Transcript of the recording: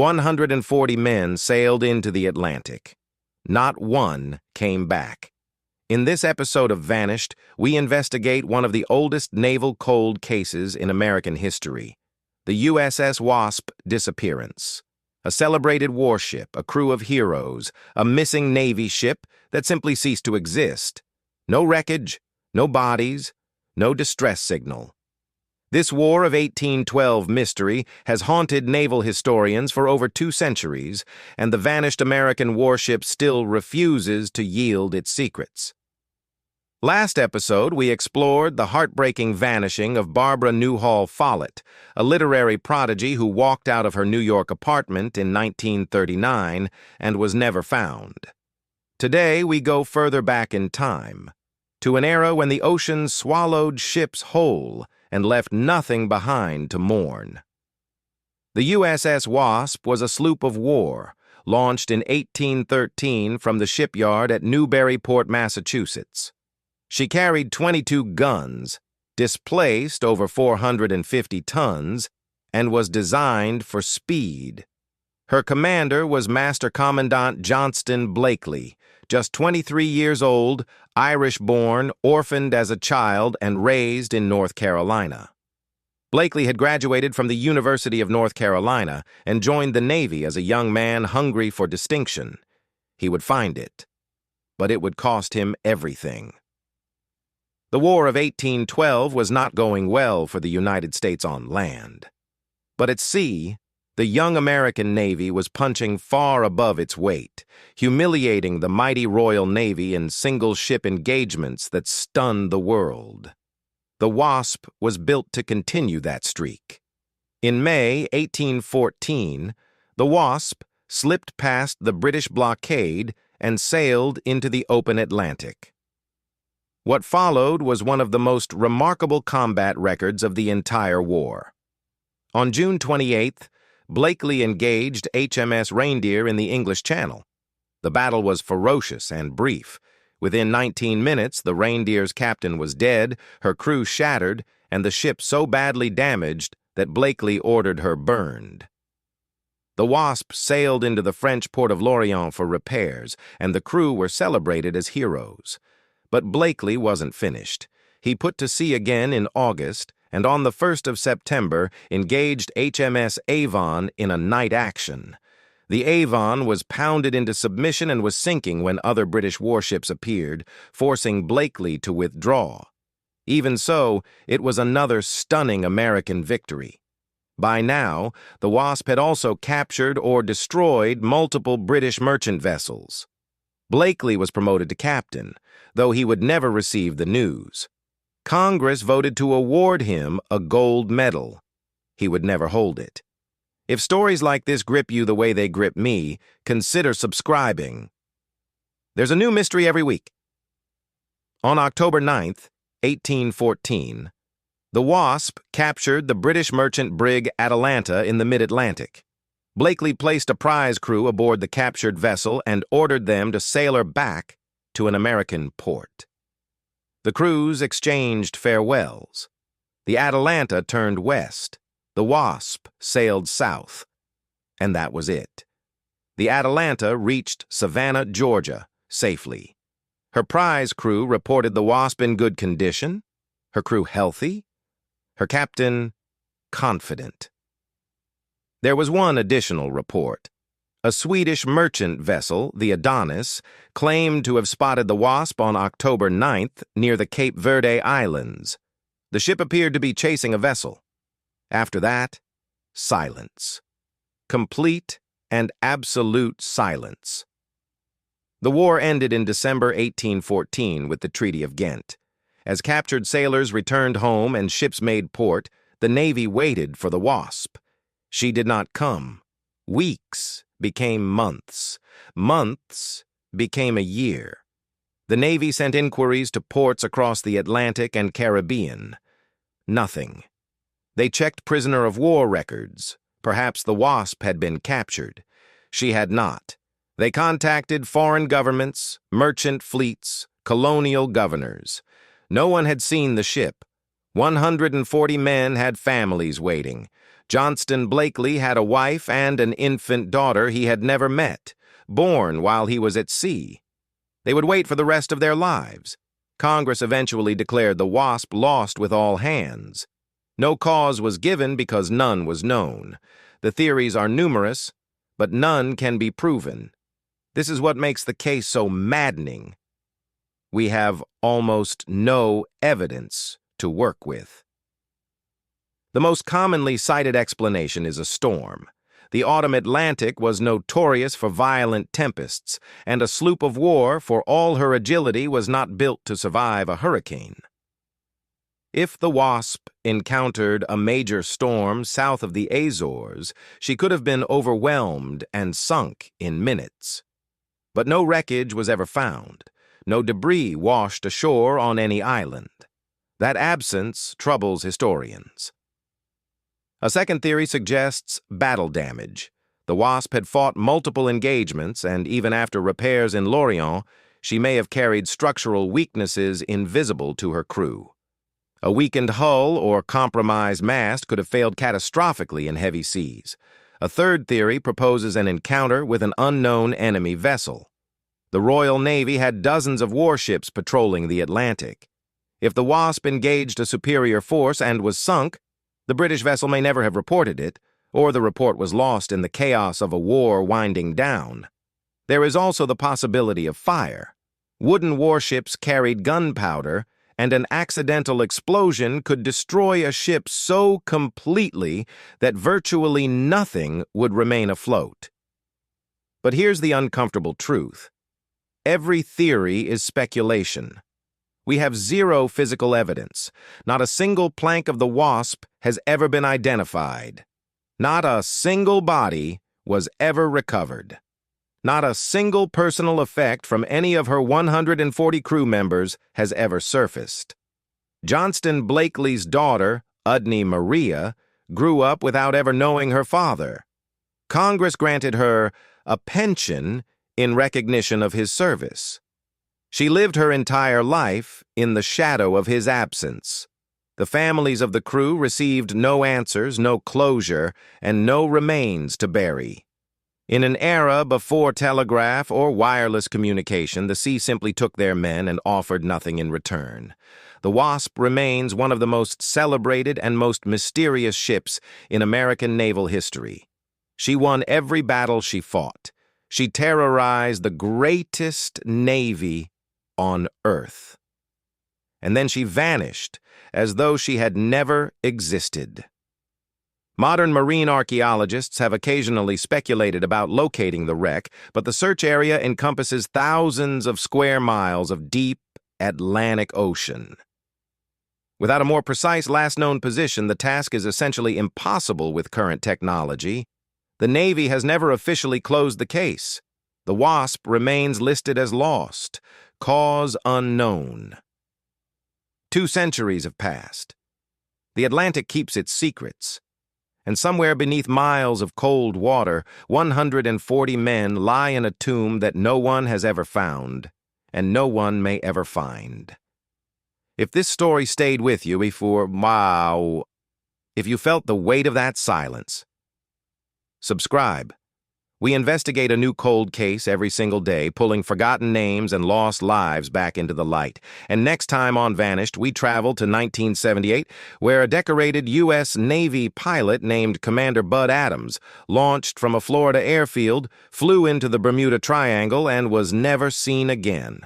140 men sailed into the Atlantic. Not one came back. In this episode of Vanished, we investigate one of the oldest naval cold cases in American history, the USS Wasp disappearance. A celebrated warship, a crew of heroes, a missing Navy ship that simply ceased to exist. No wreckage, no bodies, no distress signal. This War of 1812 mystery has haunted naval historians for over 2 centuries, and the vanished American warship still refuses to yield its secrets. Last episode, we explored the heartbreaking vanishing of Barbara Newhall Follett, a literary prodigy who walked out of her New York apartment in 1939 and was never found. Today, we go further back in time, to an era when the ocean swallowed ships whole and left nothing behind to mourn. The USS Wasp was a sloop-of-war, launched in 1813 from the shipyard at Newburyport, Massachusetts. She carried 22 guns, displaced over 450 tons, and was designed for speed. Her commander was Master Commandant Johnston Blakeley, just 23 years old, Irish-born, orphaned as a child, and raised in North Carolina. Blakeley had graduated from the University of North Carolina and joined the Navy as a young man hungry for distinction. He would find it, but it would cost him everything. The War of 1812 was not going well for the United States on land. But at sea, the young American Navy was punching far above its weight, humiliating the mighty Royal Navy in single-ship engagements that stunned the world. The Wasp was built to continue that streak. In May 1814, the Wasp slipped past the British blockade and sailed into the open Atlantic. What followed was one of the most remarkable combat records of the entire war. On June 28th, Blakeley engaged HMS Reindeer in the English Channel. The battle was ferocious and brief. Within 19 minutes, the Reindeer's captain was dead, her crew shattered, and the ship so badly damaged that Blakeley ordered her burned. The Wasp sailed into the French port of Lorient for repairs, and the crew were celebrated as heroes. But Blakeley wasn't finished. He put to sea again in August, and on the 1st of September engaged HMS Avon in a night action. The Avon was pounded into submission and was sinking when other British warships appeared, forcing Blakeley to withdraw. Even so, it was another stunning American victory. By now, the Wasp had also captured or destroyed multiple British merchant vessels. Blakeley was promoted to captain, though he would never receive the news. Congress voted to award him a gold medal. He would never hold it. If stories like this grip you the way they grip me, consider subscribing. There's a new mystery every week. On October 9th, 1814, the Wasp captured the British merchant brig Atalanta in the mid-Atlantic. Blakeley placed a prize crew aboard the captured vessel and ordered them to sail her back to an American port. The crews exchanged farewells. The Atalanta turned west. The Wasp sailed south. And that was it. The Atalanta reached Savannah, Georgia, safely. Her prize crew reported the Wasp in good condition, her crew healthy, her captain confident. There was one additional report. A Swedish merchant vessel, the Adonis, claimed to have spotted the Wasp on October 9th near the Cape Verde Islands. The ship appeared to be chasing a vessel. After that, silence. Complete and absolute silence. The war ended in December 1814 with the Treaty of Ghent. As captured sailors returned home and ships made port, the Navy waited for the Wasp. She did not come. Weeks became months. Months became a year. The Navy sent inquiries to ports across the Atlantic and Caribbean. Nothing. They checked prisoner of war records. Perhaps the Wasp had been captured. She had not. They contacted foreign governments, merchant fleets, colonial governors. No one had seen the ship. 140 men had families waiting. Johnston Blakeley had a wife and an infant daughter he had never met, born while he was at sea. They would wait for the rest of their lives. Congress eventually declared the Wasp lost with all hands. No cause was given because none was known. The theories are numerous, but none can be proven. This is what makes the case so maddening. We have almost no evidence to work with. The most commonly cited explanation is a storm. The autumn Atlantic was notorious for violent tempests, and a sloop-of-war, for all her agility, was not built to survive a hurricane. If the Wasp encountered a major storm south of the Azores, she could have been overwhelmed and sunk in minutes. But no wreckage was ever found. No debris washed ashore on any island. That absence troubles historians. A second theory suggests battle damage. The Wasp had fought multiple engagements, and even after repairs in Lorient, she may have carried structural weaknesses invisible to her crew. A weakened hull or compromised mast could have failed catastrophically in heavy seas. A third theory proposes an encounter with an unknown enemy vessel. The Royal Navy had dozens of warships patrolling the Atlantic. If the Wasp engaged a superior force and was sunk, the British vessel may never have reported it, or the report was lost in the chaos of a war winding down. There is also the possibility of fire. Wooden warships carried gunpowder, and an accidental explosion could destroy a ship so completely that virtually nothing would remain afloat. But here's the uncomfortable truth. Every theory is speculation. We have zero physical evidence. Not a single plank of the Wasp has ever been identified. Not a single body was ever recovered. Not a single personal effect from any of her 140 crew members has ever surfaced. Johnston Blakeley's daughter, Adonis Maria, grew up without ever knowing her father. Congress granted her a pension in recognition of his service. She lived her entire life in the shadow of his absence. The families of the crew received no answers, no closure, and no remains to bury. In an era before telegraph or wireless communication, the sea simply took their men and offered nothing in return. The Wasp remains one of the most celebrated and most mysterious ships in American naval history. She won every battle she fought. She terrorized the greatest navy on Earth. And then she vanished as though she had never existed. Modern marine archaeologists have occasionally speculated about locating the wreck, but the search area encompasses thousands of square miles of deep Atlantic Ocean. Without a more precise last known position, the task is essentially impossible with current technology. The Navy has never officially closed the case. The Wasp remains listed as lost, cause unknown. 2 centuries have passed. The Atlantic keeps its secrets. And somewhere beneath miles of cold water, 140 men lie in a tomb that no one has ever found, and no one may ever find. If this story stayed with you if you felt the weight of that silence, subscribe. We investigate a new cold case every single day, pulling forgotten names and lost lives back into the light. And next time on Vanished, we travel to 1978, where a decorated U.S. Navy pilot named Commander Bud Adams launched from a Florida airfield, flew into the Bermuda Triangle, and was never seen again.